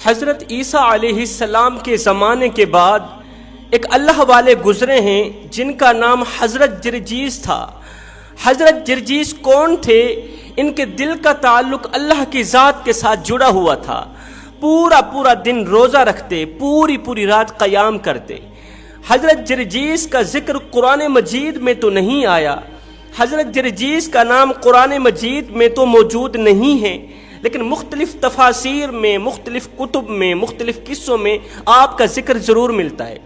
حضرت عیسیٰ علیہ السلام کے زمانے کے بعد ایک اللہ والے گزرے ہیں جن کا نام حضرت جرجیس تھا۔ حضرت جرجیس کون تھے؟ ان کے دل کا تعلق اللہ کی ذات کے ساتھ جڑا ہوا تھا۔ پورا دن روزہ رکھتے، پوری رات قیام کرتے۔ حضرت جرجیس کا ذکر قرآن مجید میں تو نہیں آیا، حضرت جرجیس کا نام قرآن مجید میں تو موجود نہیں ہے، لیکن مختلف تفاسیر میں، مختلف کتب میں، مختلف قصوں میں آپ کا ذکر ضرور ملتا ہے۔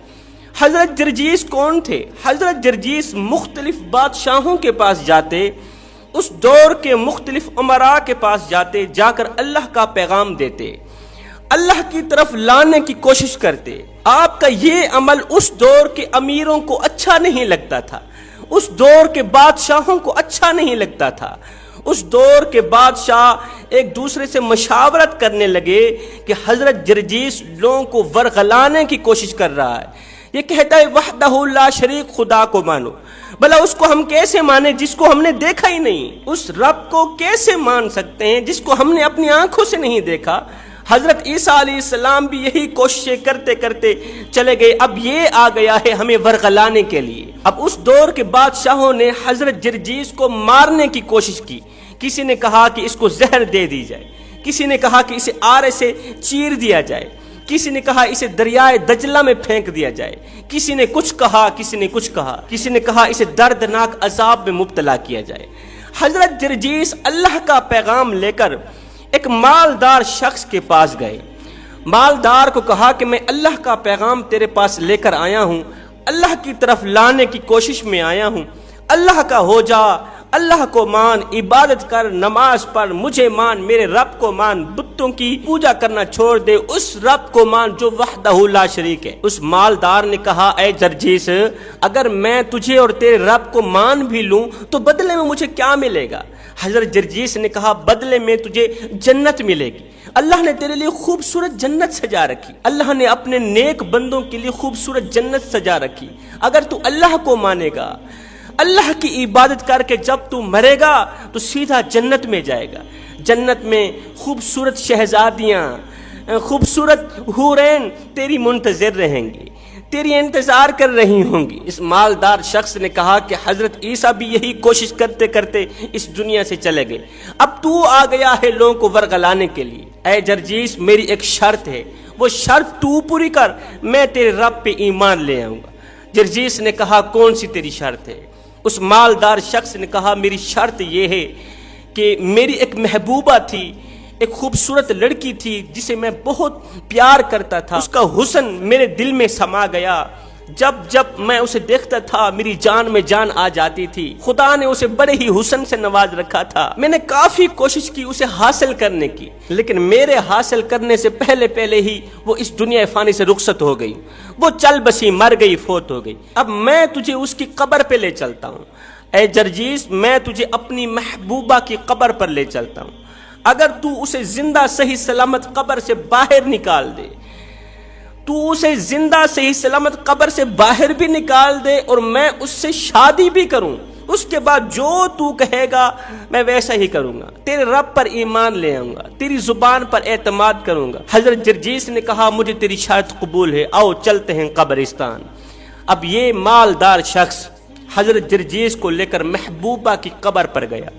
حضرت جرجیس کون تھے؟ حضرت جرجیس مختلف بادشاہوں کے پاس جاتے، اس دور کے مختلف امراء کے پاس جاتے، جا کر اللہ کا پیغام دیتے، اللہ کی طرف لانے کی کوشش کرتے۔ آپ کا یہ عمل اس دور کے امیروں کو اچھا نہیں لگتا تھا، اس دور کے بادشاہوں کو اچھا نہیں لگتا تھا۔ اس دور کے بادشاہ ایک دوسرے سے مشاورت کرنے لگے کہ حضرت جرجیس لوگوں کو ورغلانے کی کوشش کر رہا ہے، یہ کہتا ہے وحدہ لا شریک، خدا کو مانو۔ بھلا اس کو ہم کیسے مانیں جس کو ہم نے دیکھا ہی نہیں؟ اس رب کو کیسے مان سکتے ہیں جس کو ہم نے اپنی آنکھوں سے نہیں دیکھا؟ حضرت عیسیٰ علیہ السلام بھی یہی کوششیں کرتے کرتے چلے گئے۔ اب یہ آ گیا ہے ہمیں ورغلانے کے لیے۔ اب اس دور کے بادشاہوں نے حضرت جرجیس کو مارنے کی کوشش کی۔ کسی نے کہا کہ اس کو زہر دے دی جائے، کسی نے کہا کہ اسے آرے سے چیر دیا جائے، کسی نے کہا اسے دریائے دجلہ میں پھینک دیا جائے، کسی نے کچھ کہا، کسی نے کچھ کہا، کسی نے کہا اسے دردناک عذاب میں مبتلا کیا جائے۔ حضرت جرجیس اللہ کا پیغام لے کر ایک مالدار شخص کے پاس گئے۔ مالدار کو کہا کہ میں اللہ کا پیغام تیرے پاس لے کر آیا ہوں، اللہ کی طرف لانے کی کوشش میں آیا ہوں، اللہ کا ہو جا، اللہ کو مان، عبادت کر، نماز پڑھ، مجھے مان، میرے رب کو مان، بتوں کی پوجا کرنا چھوڑ دے، اس رب کو مان جو وحدہ لا شریک ہے۔ اس مالدار نے کہا اے جرجیس، اگر میں تجھے اور تیرے رب کو مان بھی لوں تو بدلے میں مجھے کیا ملے گا؟ حضرت جرجیس نے کہا بدلے میں تجھے جنت ملے گی، اللہ نے تیرے لیے خوبصورت جنت سجا رکھی، اللہ نے اپنے نیک بندوں کے لیے خوبصورت جنت سجا رکھی۔ اگر تو اللہ کو مانے گا، اللہ کی عبادت کر کے جب تو مرے گا تو سیدھا جنت میں جائے گا۔ جنت میں خوبصورت شہزادیاں، خوبصورت حورین تیری منتظر رہیں گی، تیری انتظار کر رہی ہوں گی۔ اس مالدار شخص نے کہا کہ حضرت عیسیٰ بھی یہی کوشش کرتے کرتے اس دنیا سے چلے گئے، اب تو آ گیا ہے لوگوں کو ورغلانے کے لیے۔ اے جرجیس، میری ایک شرط ہے، وہ شرط تو پوری کر، میں تیرے رب پہ ایمان لے آؤں گا۔ جرجیس نے کہا کون سی تیری شرط ہے؟ اس مالدار شخص نے کہا میری شرط یہ ہے کہ میری ایک محبوبہ تھی، ایک خوبصورت لڑکی تھی جسے میں بہت پیار کرتا تھا، اس کا حسن میرے دل میں سما گیا، جب میں اسے دیکھتا تھا میری جان میں جان آ جاتی تھی۔ خدا نے اسے بڑے ہی حسن سے نواز رکھا تھا، میں نے کافی کوشش کی اسے حاصل کرنے کی، لیکن میرے حاصل کرنے سے پہلے ہی وہ اس دنیا فانی سے رخصت ہو گئی، وہ چل بسی، مر گئی، فوت ہو گئی۔ اب میں تجھے اس کی قبر پہ لے چلتا ہوں۔ اے جرجیس، میں تجھے اپنی محبوبہ کی قبر پر لے چلتا ہوں، اگر تو اسے زندہ صحیح سلامت قبر سے باہر نکال دے، تو اسے زندہ صحیح سلامت قبر سے باہر بھی نکال دے اور میں اس سے شادی بھی کروں، اس کے بعد جو تو کہے گا میں ویسا ہی کروں گا، تیرے رب پر ایمان لے آؤں گا، تیری زبان پر اعتماد کروں گا۔ حضرت جرجیس نے کہا مجھے تیری شرط قبول ہے، آؤ چلتے ہیں قبرستان۔ اب یہ مالدار شخص حضرت جرجیس کو لے کر محبوبہ کی قبر پر گیا۔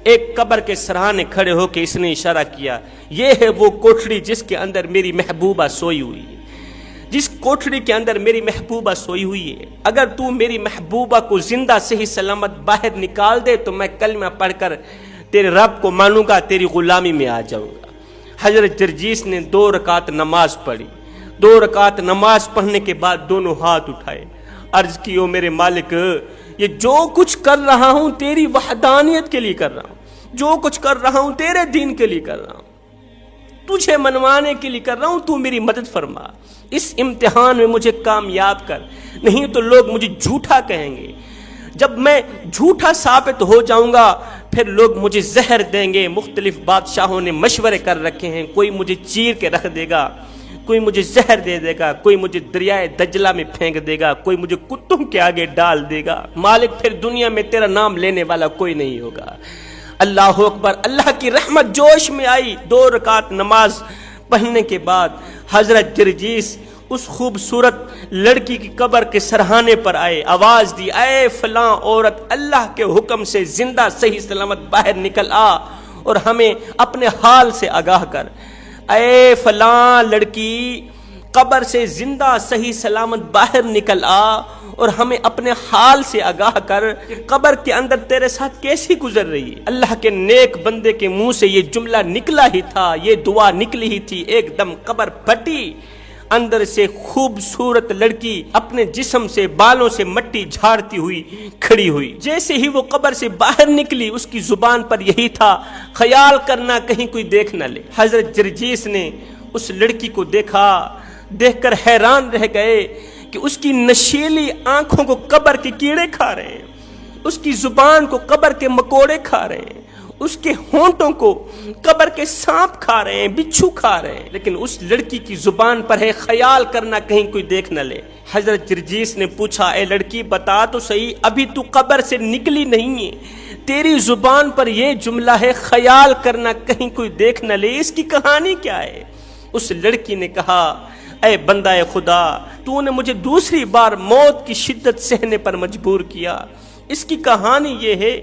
ایک قبر کے سرہانے کھڑے ہو کے اس نے اشارہ کیا، یہ ہے وہ کوٹھڑی جس کے اندر میری محبوبہ سوئی ہوئی ہے، جس کوٹھڑی کے اندر میری محبوبہ سوئی ہوئی ہے، اگر تو میری محبوبہ کو زندہ صحیح سلامت باہر نکال دے تو میں کلمہ پڑھ کر تیرے رب کو مانوں گا، تیری غلامی میں آ جاؤں گا۔ حضرت جرجیس نے 2 رکعت نماز پڑھی۔ 2 رکعت نماز پڑھنے کے بعد دونوں ہاتھ اٹھائے، عرض کی او میرے مالک، یہ جو کچھ کر رہا ہوں تیری وحدانیت کے لیے کر رہا ہوں، جو کچھ کر رہا ہوں تیرے دین کے لیے کر رہا ہوں، تجھے منوانے کے لیے کر رہا ہوں، تو میری مدد فرما، اس امتحان میں مجھے کامیاب کر، نہیں تو لوگ مجھے جھوٹا کہیں گے، جب میں جھوٹا ثابت ہو جاؤں گا پھر لوگ مجھے زہر دیں گے۔ مختلف بادشاہوں نے مشورے کر رکھے ہیں، کوئی مجھے چیر کے رکھ دے گا، کوئی مجھے زہر دے دے گا، کوئی مجھے دریائے دجلہ میں پھینک دے گا، کوئی مجھے کتوں کے آگے ڈال دے گا، مالک پھر دنیا میں تیرا نام لینے والا کوئی نہیں ہوگا۔ اللہ اکبر، اللہ کی رحمت جوش میں آئی، 2 رکعت نماز پڑھنے کے بعد حضرت جرجیس اس خوبصورت لڑکی کی قبر کے سرہانے پر آئے، آواز دی، اے فلاں عورت، اللہ کے حکم سے زندہ صحیح سلامت باہر نکل آ اور ہمیں اپنے حال سے آگاہ کر۔ اے فلاں لڑکی، قبر سے زندہ صحیح سلامت باہر نکل آ اور ہمیں اپنے حال سے آگاہ کر، قبر کے اندر تیرے ساتھ کیسی گزر رہی ہے۔ اللہ کے نیک بندے کے منہ سے یہ جملہ نکلا ہی تھا، یہ دعا نکلی ہی تھی، ایک دم قبر پھٹی، اندر سے خوبصورت لڑکی اپنے جسم سے بالوں سے مٹی جھاڑتی ہوئی کھڑی ہوئی۔ جیسے ہی وہ قبر سے باہر نکلی، اس کی زبان پر یہی تھا، خیال کرنا کہیں کوئی دیکھ نہ لے۔ حضرت جرجیس نے اس لڑکی کو دیکھا، دیکھ کر حیران رہ گئے کہ اس کی نشیلی آنکھوں کو قبر کے کیڑے کھا رہے ہیں، اس کی زبان کو قبر کے مکوڑے کھا رہے ہیں، اس کے ہونٹوں کو قبر کے سانپ کھا رہے ہیں، بچھو کھا رہے ہیں، لیکن اس لڑکی کی زبان پر ہے، خیال کرنا کہیں کوئی دیکھ نہ لے۔ حضرت جرجیس نے پوچھا، اے لڑکی بتا تو صحیح، ابھی تو قبر سے نکلی نہیں ہے، تیری زبان پر یہ جملہ ہے، خیال کرنا کہیں کوئی دیکھ نہ لے، اس کی کہانی کیا ہے؟ اس لڑکی نے کہا، اے بندہ خدا، تو نے مجھے دوسری بار موت کی شدت سہنے پر مجبور کیا۔ اس کی کہانی یہ ہے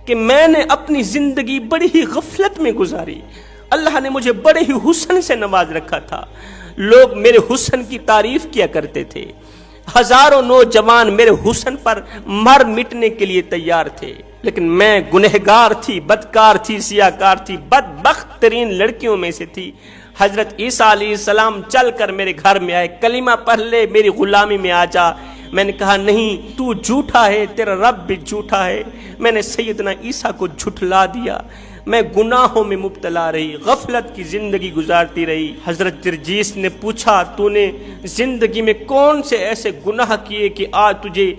کہ میں نے اپنی زندگی بڑی ہی غفلت میں گزاری، اللہ نے مجھے بڑے ہی حسن سے نواز رکھا تھا، لوگ میرے حسن کی تعریف کیا کرتے تھے، ہزاروں نوجوان میرے حسن پر مر مٹنے کے لیے تیار تھے، لیکن میں گنہگار تھی، بدکار تھی، سیاہکار تھی، بدبخت ترین لڑکیوں میں سے تھی۔ حضرت عیسیٰ علیہ السلام چل کر میرے گھر میں آئے، کلمہ پڑھ لے، میری غلامی میں آ جا۔ میں نے کہا نہیں، تو جھوٹا ہے، تیرا رب بھی جھوٹا ہے۔ میں نے سیدنا عیسیٰ کو جھٹلا دیا، میں گناہوں میں مبتلا رہی، غفلت کی زندگی گزارتی رہی۔ حضرت جرجیس نے پوچھا، تو نے زندگی میں کون سے ایسے گناہ کیے کہ آج تجھے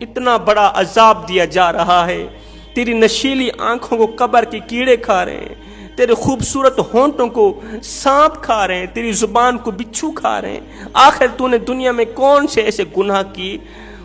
اتنا بڑا عذاب دیا جا رہا ہے؟ تیری نشیلی آنکھوں کو قبر کے کیڑے کھا رہے ہیں، تیرے خوبصورت ہونٹوں کو سانپ کھا رہے ہیں، تیری زبان کو بچھو کھا رہے ہیں، آخر تو نے دنیا میں کون سے ایسے گناہ کیے؟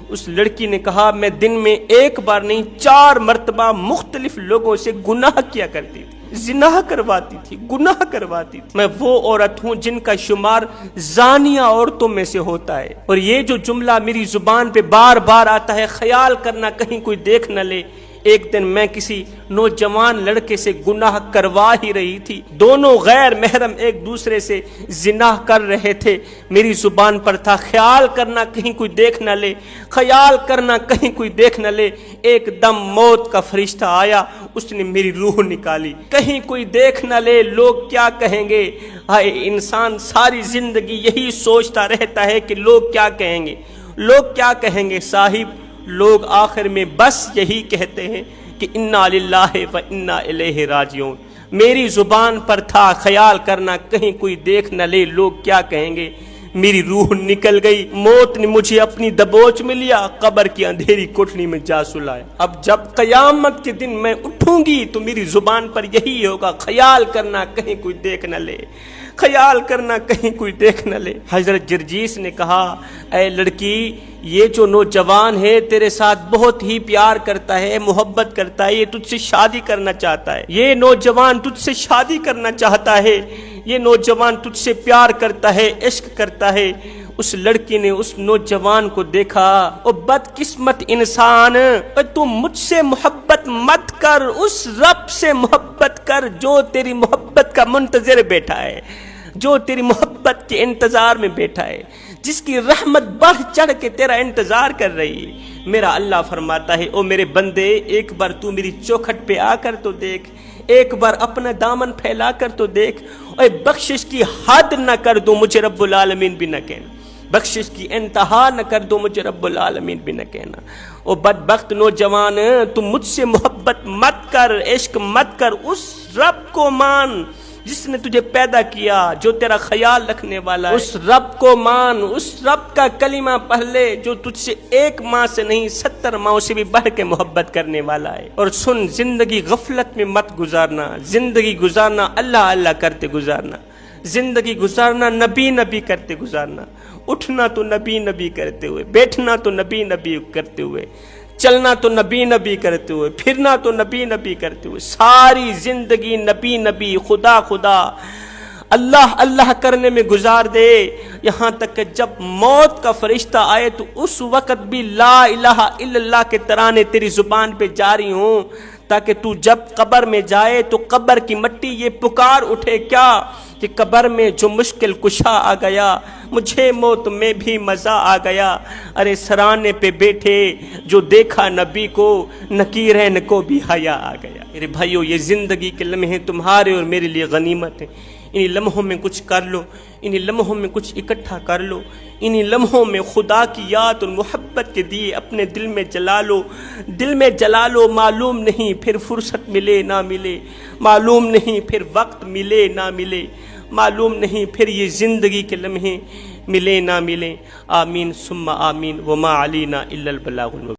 اس لڑکی نے کہا، میں دن میں ایک بار نہیں 4 مرتبہ مختلف لوگوں سے گناہ کیا کرتی تھی، زنا کرواتی تھی، گناہ کرواتی تھی۔ میں وہ عورت ہوں جن کا شمار زانیہ عورتوں میں سے ہوتا ہے، اور یہ جو جملہ میری زبان پہ بار بار آتا ہے، خیال کرنا کہیں کوئی دیکھ نہ لے، ایک دن میں کسی نوجوان لڑکے سے گناہ کروا ہی رہی تھی، دونوں غیر محرم ایک دوسرے سے زنا کر رہے تھے، میری زبان پر تھا، خیال کرنا کہیں کوئی دیکھ نہ لے، خیال کرنا کہیں کوئی دیکھ نہ لے۔ ایک دم موت کا فرشتہ آیا، اس نے میری روح نکالی، کہیں کوئی دیکھ نہ لے، لوگ کیا کہیں گے؟ ہائے، انسان ساری زندگی یہی سوچتا رہتا ہے کہ لوگ کیا کہیں گے، لوگ کیا کہیں گے۔ صاحب، لوگ آخر میں بس یہی کہتے ہیں کہ انا للہ و انا الیہ راجعون۔ میری زبان پر تھا، خیال کرنا کہیں کوئی دیکھ نہ لے، لوگ کیا کہیں گے۔ میری روح نکل گئی، موت نے مجھے اپنی دبوچ میں لیا، قبر کی اندھیری کوٹھری میں جا سلایا۔ اب جب قیامت کے دن میں اٹھوں گی تو میری زبان پر یہی ہوگا، خیال کرنا کہیں کوئی دیکھ نہ لے، خیال کرنا کہیں کوئی دیکھ نہ لے۔ حضرت جرجیس نے کہا، اے لڑکی، یہ جو نوجوان ہے تیرے ساتھ بہت ہی پیار کرتا ہے، محبت کرتا ہے، یہ تجھ سے شادی کرنا چاہتا ہے، یہ نوجوان تجھ سے شادی کرنا چاہتا ہے، یہ نوجوان تجھ سے پیار کرتا ہے، عشق کرتا ہے۔ اس لڑکی نے اس نوجوان کو دیکھا، او بدقسمت انسان، تو مجھ سے محبت مت کر، اس رب سے محبت کر جو تیری محبت کا منتظر بیٹھا ہے، جو تیری محبت کے انتظار میں بیٹھا ہے، جس کی رحمت بڑھ چڑھ کے تیرا انتظار کر رہی ہے۔ میرا اللہ فرماتا ہے، او میرے بندے، ایک بار تو میری چوکھٹ پہ آ کر تو دیکھ، ایک بار اپنا دامن پھیلا کر تو دیکھ، اے بخشش کی حد نہ کر دو مجھے رب العالمین بھی نہ کہنا، بخشش کی انتہا نہ کر دو مجھے رب العالمین بھی نہ کہنا۔ او بدبخت نوجوان، تم مجھ سے محبت مت کر، عشق مت کر، اس رب کو مان جس نے تجھے پیدا کیا، جو تیرا خیال رکھنے والا ہے، اس رب کو مان، اس رب کا کلمہ پڑھ لے جو تجھ سے 1 ماہ سے نہیں 70 ماہوں سے بھی بڑھ کے محبت کرنے والا ہے۔ اور سن، زندگی غفلت میں مت گزارنا، زندگی گزارنا اللہ اللہ کرتے گزارنا، زندگی گزارنا نبی نبی کرتے گزارنا، اٹھنا تو نبی نبی کرتے ہوئے، بیٹھنا تو نبی نبی کرتے ہوئے، چلنا تو نبی نبی کرتے ہوئے، پھرنا تو نبی نبی کرتے ہوئے، ساری زندگی نبی نبی، خدا خدا، اللہ اللہ کرنے میں گزار دے، یہاں تک کہ جب موت کا فرشتہ آئے تو اس وقت بھی لا الہ الا اللہ کے ترانے تیری زبان پہ جاری ہوں، تاکہ تو جب قبر میں جائے تو قبر کی مٹی یہ پکار اٹھے کیا کہ قبر میں جو مشکل کشا آ گیا، مجھے موت میں بھی مزہ آ گیا۔ ارے سرانے پہ بیٹھے جو دیکھا نبی کو، نکیرین کو بھی حیا آ گیا۔ میرے بھائیو، یہ زندگی کے لمحے تمہارے اور میرے لیے غنیمت ہیں، انہی لمحوں میں کچھ کر لو، انہی لمحوں میں کچھ اکٹھا کر لو، انہی لمحوں میں خدا کی یاد اور محبت کے دیے اپنے دل میں جلا لو، دل میں جلا لو۔ معلوم نہیں پھر فرصت ملے نہ ملے، معلوم نہیں پھر وقت ملے نہ ملے، معلوم نہیں پھر یہ زندگی کے لمحے ملے نہ ملے۔ آمین ثم آمین، وما علینا الا البلاغ المبین۔